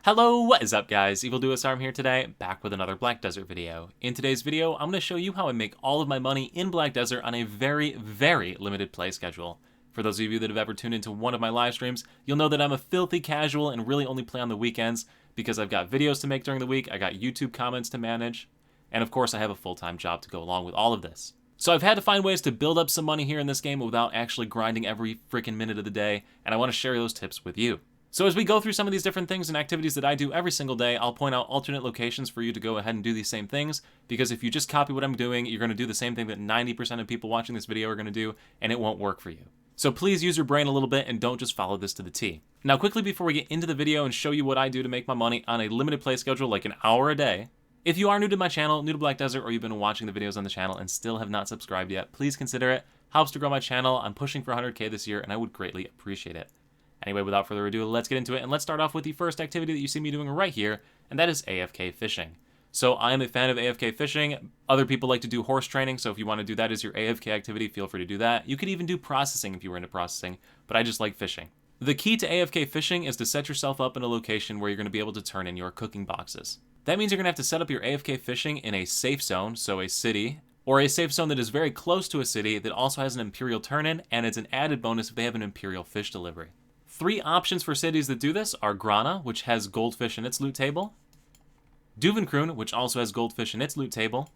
Hello, what is up guys? EvilDuosArm here today, back with another Black Desert video. In today's video, I'm going to show you how I make all of my money in Black Desert on a very, very limited play schedule. For those of you that have ever tuned into one of my live streams, you'll know that I'm a filthy casual and really only play on the weekends because I've got videos to make during the week, I got YouTube comments to manage, and of course I have a full-time job to go along with all of this. So I've had to find ways to build up some money here in this game without actually grinding every freaking minute of the day, and I want to share those tips with you. So as we go through some of these different things and activities that I do every single day, I'll point out alternate locations for you to go ahead and do these same things, because if you just copy what I'm doing, you're going to do the same thing that 90% of people watching this video are going to do, and it won't work for you. So please use your brain a little bit and don't just follow this to the T. Now quickly before we get into the video and show you what I do to make my money on a limited play schedule like an hour a day, if you are new to my channel, new to Black Desert, or you've been watching the videos on the channel and still have not subscribed yet, please consider it. Helps to grow my channel. I'm pushing for 100K this year and I would greatly appreciate it. Anyway, without further ado, let's get into it, and let's start off with the first activity that you see me doing right here, and that is AFK Fishing. So I am a fan of AFK Fishing. Other people like to do horse training, so if you want to do that as your AFK activity, feel free to do that. You could even do processing if you were into processing, but I just like fishing. The key to AFK Fishing is to set yourself up in a location where you're going to be able to turn in your cooking boxes. That means you're going to have to set up your AFK Fishing in a safe zone, so a city, or a safe zone that is very close to a city that also has an Imperial turn-in, and it's an added bonus if they have an Imperial fish delivery. Three options for cities that do this are Grana, which has goldfish in its loot table, Duvenkroon, which also has goldfish in its loot table,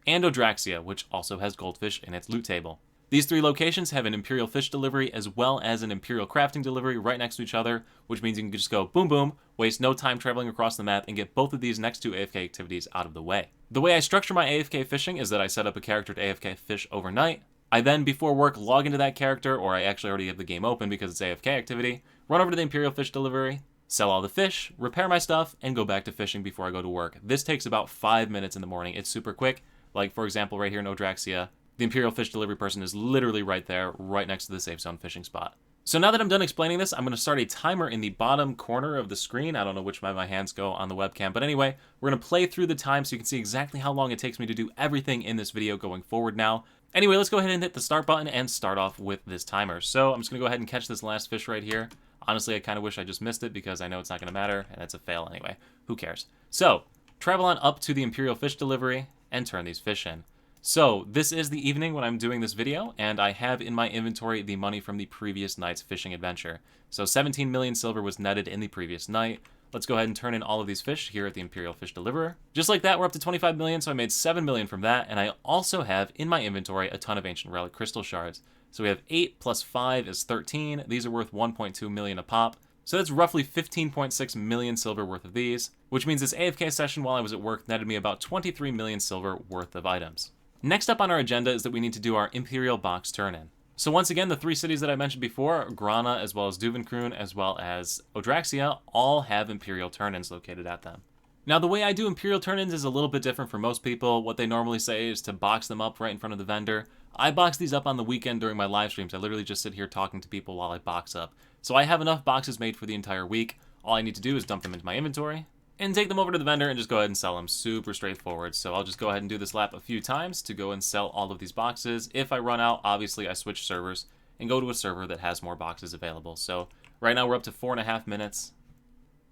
and Odraxia, which also has goldfish in its loot table. These three locations have an Imperial fish delivery as well as an Imperial crafting delivery right next to each other, which means you can just go boom boom, waste no time traveling across the map, and get both of these next two AFK activities out of the way. The way I structure my AFK fishing is that I set up a character to AFK fish overnight. I then, before work, log into that character, or I actually already have the game open because it's AFK activity, run over to the Imperial fish delivery, sell all the fish, repair my stuff, and go back to fishing before I go to work. This takes about 5 minutes in the morning. It's super quick. Like, for example, right here in Odraxia, the Imperial fish delivery person is literally right there, right next to the safe zone fishing spot. So now that I'm done explaining this, I'm going to start a timer in the bottom corner of the screen. I don't know which way my hands go on the webcam, but anyway, we're going to play through the time so you can see exactly how long it takes me to do everything in this video going forward now. Anyway, let's go ahead and hit the start button and start off with this timer. So I'm just going to go ahead and catch this last fish right here. Honestly, I kind of wish I just missed it because I know it's not going to matter, and it's a fail anyway. Who cares? So, travel on up to the Imperial fish delivery and turn these fish in. So, this is the evening when I'm doing this video, and I have in my inventory the money from the previous night's fishing adventure. So 17 million silver was netted in the previous night. Let's go ahead and turn in all of these fish here at the Imperial Fish Deliverer. Just like that, we're up to 25 million, so I made 7 million from that, and I also have in my inventory a ton of Ancient Relic Crystal Shards. So we have 8 plus 5 is 13. These are worth 1.2 million a pop. So that's roughly 15.6 million silver worth of these, which means this AFK session while I was at work netted me about 23 million silver worth of items. Next up on our agenda is that we need to do our Imperial box turn-in. So once again, the three cities that I mentioned before, Grana as well as Duvenkroon as well as Odraxia, all have Imperial turn-ins located at them. Now the way I do Imperial turn-ins is a little bit different for most people. What they normally say is to box them up right in front of the vendor. I box these up on the weekend during my live streams. I literally just sit here talking to people while I box up. So I have enough boxes made for the entire week. All I need to do is dump them into my inventory and take them over to the vendor and just go ahead and sell them. Super straightforward. So I'll just go ahead and do this lap a few times to go and sell all of these boxes. If I run out, obviously I switch servers and go to a server that has more boxes available. So right now we're up to 4.5 minutes.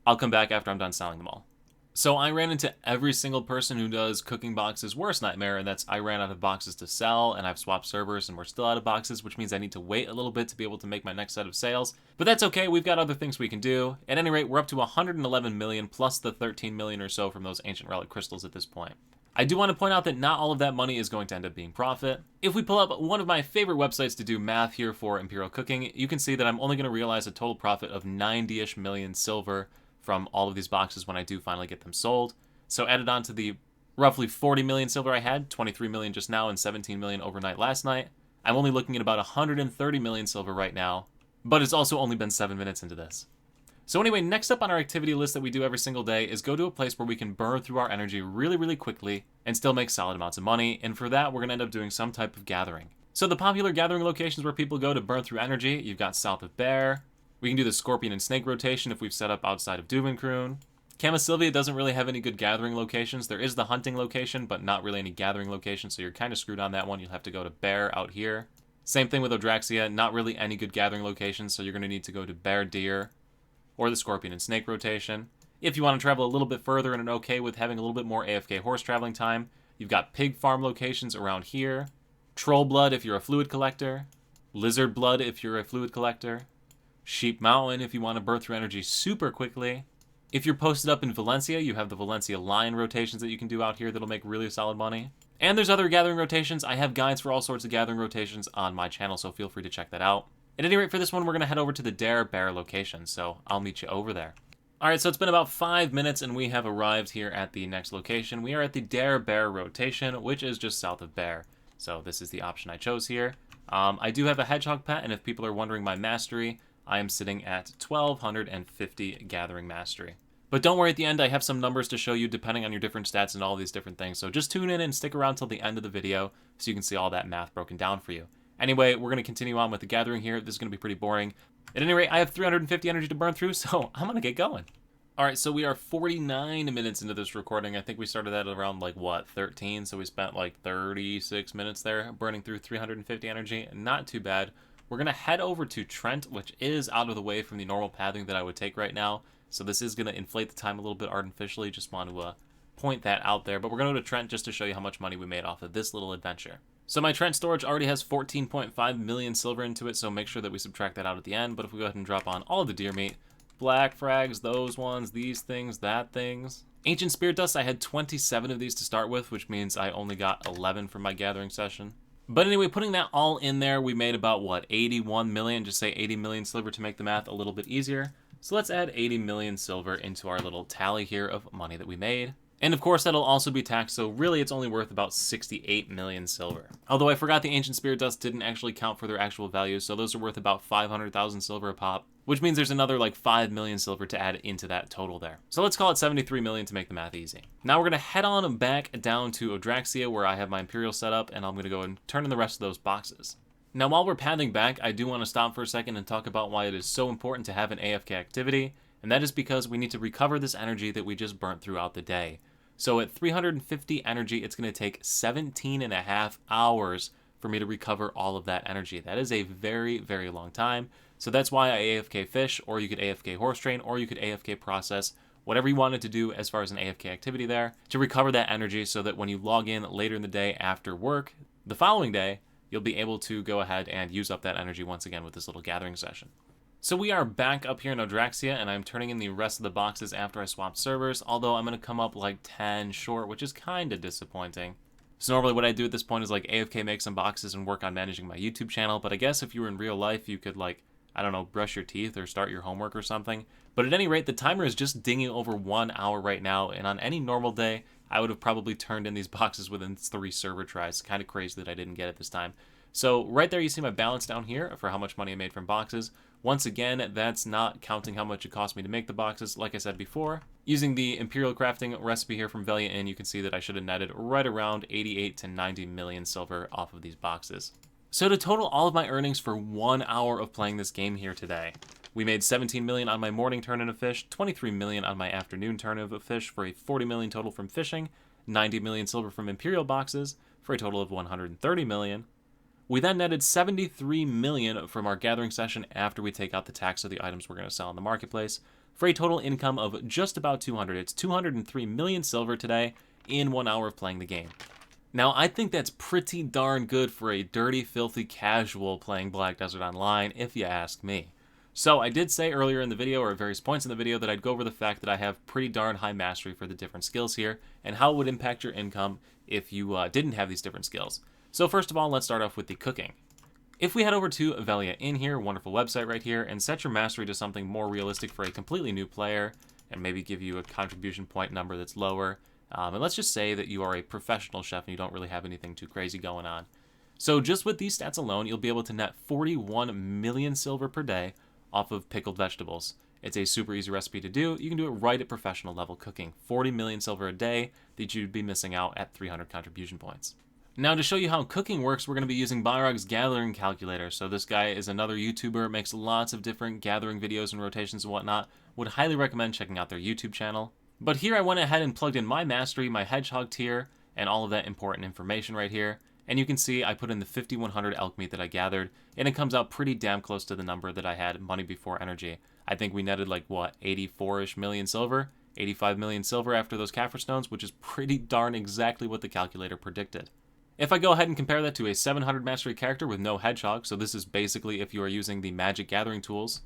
I'll come back after I'm done selling them all. So I ran into every single person who does cooking boxes' worst nightmare, and that's I ran out of boxes to sell, and I've swapped servers, and we're still out of boxes, which means I need to wait a little bit to be able to make my next set of sales. But that's okay, we've got other things we can do. At any rate, we're up to 111 million, plus the 13 million or so from those Ancient Relic Crystals at this point. I do want to point out that not all of that money is going to end up being profit. If we pull up one of my favorite websites to do math here for Imperial Cooking, you can see that I'm only going to realize a total profit of 90-ish million silver from all of these boxes when I do finally get them sold. So added on to the roughly 40 million silver I had, 23 million just now and 17 million overnight last night, I'm only looking at about 130 million silver right now, but it's also only been 7 minutes into this. So anyway, next up on our activity list that we do every single day is go to a place where we can burn through our energy really, really quickly and still make solid amounts of money, and for that we're going to end up doing some type of gathering. So the popular gathering locations where people go to burn through energy, you've got south of Bear. We can do the Scorpion and Snake rotation if we've set up outside of Duvenkroon. Camasilvia doesn't really have any good gathering locations. There is the hunting location, but not really any gathering location, so you're kind of screwed on that one. You'll have to go to Bear out here. Same thing with Odraxia, not really any good gathering locations, so you're going to need to go to Bear Deer or the scorpion and snake rotation. If you want to travel a little bit further and are okay with having a little bit more AFK horse traveling time, you've got pig farm locations around here, troll blood if you're a fluid collector, lizard blood if you're a fluid collector, sheep mountain if you want to burn through energy super quickly. If you're posted up in Valencia, you have the Valencia lion rotations that you can do out here that'll make really solid money. And there's other gathering rotations. I have guides for all sorts of gathering rotations on my channel, so feel free to check that out. At any rate, for this one, we're going to head over to the Dare Bear location, so I'll meet you over there. Alright, so it's been about 5 minutes, and we have arrived here at the next location. We are at the Dare Bear rotation, which is just south of Bear. So this is the option I chose here. I do have a hedgehog pet, and if people are wondering my mastery, I am sitting at 1250 gathering mastery. But don't worry, at the end I have some numbers to show you depending on your different stats and all these different things. So just tune in and stick around till the end of the video so you can see all that math broken down for you. Anyway, we're going to continue on with the gathering here. This is going to be pretty boring. At any rate, I have 350 energy to burn through, so I'm going to get going. Alright, so we are 49 minutes into this recording. I think we started at around, 13? So we spent, 36 minutes there burning through 350 energy. Not too bad. We're going to head over to Trent, which is out of the way from the normal pathing that I would take right now. So this is going to inflate the time a little bit artificially. Just want to point that out there. But we're going to go to Trent just to show you how much money we made off of this little adventure. So my Trent storage already has 14.5 million silver into it, so make sure that we subtract that out at the end. But if we go ahead and drop on all of the deer meat, black frags, those ones, these things, that things. Ancient spirit dust, I had 27 of these to start with, which means I only got 11 from my gathering session. But anyway, putting that all in there, we made about, 81 million? Just say 80 million silver to make the math a little bit easier. So let's add 80 million silver into our little tally here of money that we made. And of course, that'll also be taxed, so really it's only worth about 68 million silver. Although I forgot the Ancient Spirit Dust didn't actually count for their actual values, so those are worth about 500,000 silver a pop, which means there's another 5 million silver to add into that total there. So let's call it 73 million to make the math easy. Now we're going to head on back down to Odraxia, where I have my Imperial set up, and I'm going to go and turn in the rest of those boxes. Now while we're pathing back, I do want to stop for a second and talk about why it is so important to have an AFK activity, and that is because we need to recover this energy that we just burnt throughout the day. So at 350 energy, it's going to take 17.5 hours for me to recover all of that energy. That is a very, very long time. So that's why I AFK fish, or you could AFK horse train, or you could AFK process, whatever you wanted to do as far as an AFK activity there, to recover that energy so that when you log in later in the day after work, the following day, you'll be able to go ahead and use up that energy once again with this little gathering session. So we are back up here in Odraxia, and I'm turning in the rest of the boxes after I swapped servers, although I'm going to come up 10 short, which is kind of disappointing. So normally what I do at this point is AFK make some boxes and work on managing my YouTube channel, but I guess if you were in real life, you could I don't know, brush your teeth or start your homework or something. But at any rate, the timer is just dinging over 1 hour right now, and on any normal day, I would have probably turned in these boxes within 3 server tries. Kind of crazy that I didn't get it this time. So right there you see my balance down here for how much money I made from boxes. Once again, that's not counting how much it cost me to make the boxes. Like I said before, using the Imperial crafting recipe here from Valiant Inn, you can see that I should have netted right around 88 to 90 million silver off of these boxes. So to total all of my earnings for 1 hour of playing this game here today, we made 17 million on my morning turn-in of fish, 23 million on my afternoon turn-in of fish for a 40 million total from fishing, 90 million silver from Imperial boxes for a total of 130 million. We then netted 73 million from our gathering session after we take out the tax of the items we're going to sell in the marketplace for a total income of just about 200. It's 203 million silver today in 1 hour of playing the game. Now, I think that's pretty darn good for a dirty, filthy casual playing Black Desert Online, if you ask me. So I did say earlier in the video, or at various points in the video, that I'd go over the fact that I have pretty darn high mastery for the different skills here, and how it would impact your income if you didn't have these different skills. So first of all, let's start off with the cooking. If we head over to Valiant Inn here, wonderful website right here, and set your mastery to something more realistic for a completely new player, and maybe give you a contribution point number that's lower, and let's just say that you are a professional chef and you don't really have anything too crazy going on. So just with these stats alone, you'll be able to net 41 million silver per day off of pickled vegetables. It's a super easy recipe to do. You can do it right at professional level cooking. 40 million silver a day that you'd be missing out at 300 contribution points. Now, to show you how cooking works, we're going to be using Byrog's gathering calculator. So this guy is another YouTuber, makes lots of different gathering videos and rotations and whatnot. Would highly recommend checking out their YouTube channel. But here I went ahead and plugged in my mastery, my hedgehog tier, and all of that important information right here. And you can see I put in the 5100 elk meat that I gathered, and it comes out pretty damn close to the number that I had money before energy. I think we netted like, what, 84-ish million silver? 85 million silver after those Kaffir stones, which is pretty darn exactly what the calculator predicted. If I go ahead and compare that to a 700 mastery character with no hedgehog, so this is basically if you are using the magic gathering tools,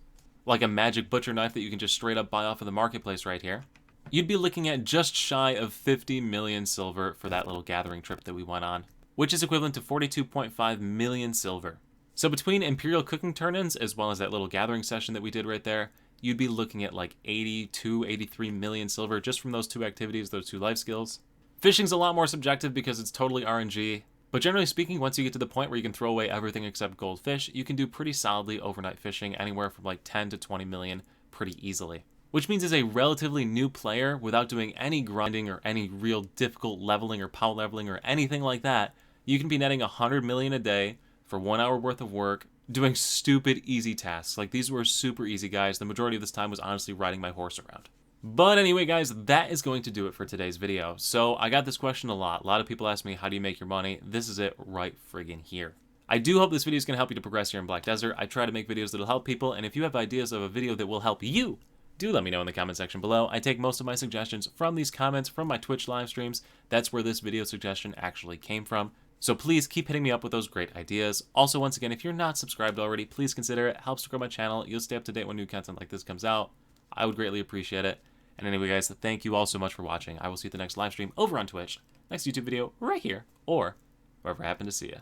like a magic butcher knife that you can just straight up buy off of the marketplace right here, you'd be looking at just shy of 50 million silver for that little gathering trip that we went on, which is equivalent to 42.5 million silver. So between Imperial cooking turn-ins as well as that little gathering session that we did right there, you'd be looking at like 82, 83 million silver just from those two activities, those two life skills. Fishing's a lot more subjective because it's totally RNG, but generally speaking, once you get to the point where you can throw away everything except goldfish, you can do pretty solidly overnight fishing anywhere from like 10 to 20 million pretty easily. Which means as a relatively new player, without doing any grinding or any real difficult leveling or power leveling or anything like that, you can be netting 100 million a day for 1 hour worth of work, doing stupid easy tasks. Like, these were super easy, guys. The majority of this time was honestly riding my horse around. But anyway, guys, that is going to do it for today's video. So I got this question a lot. A lot of people ask me, how do you make your money? This is it right friggin' here. I do hope this video is going to help you to progress here in Black Desert. I try to make videos that will help people, and if you have ideas of a video that will help you, do let me know in the comment section below. I take most of my suggestions from these comments from my Twitch live streams. That's where this video suggestion actually came from. So please keep hitting me up with those great ideas. Also, once again, if you're not subscribed already, please consider it. It helps to grow my channel. You'll stay up to date when new content like this comes out. I would greatly appreciate it. And anyway, guys, thank you all so much for watching. I will see you at the next live stream over on Twitch, next YouTube video right here, or wherever I happen to see you.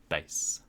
Peace.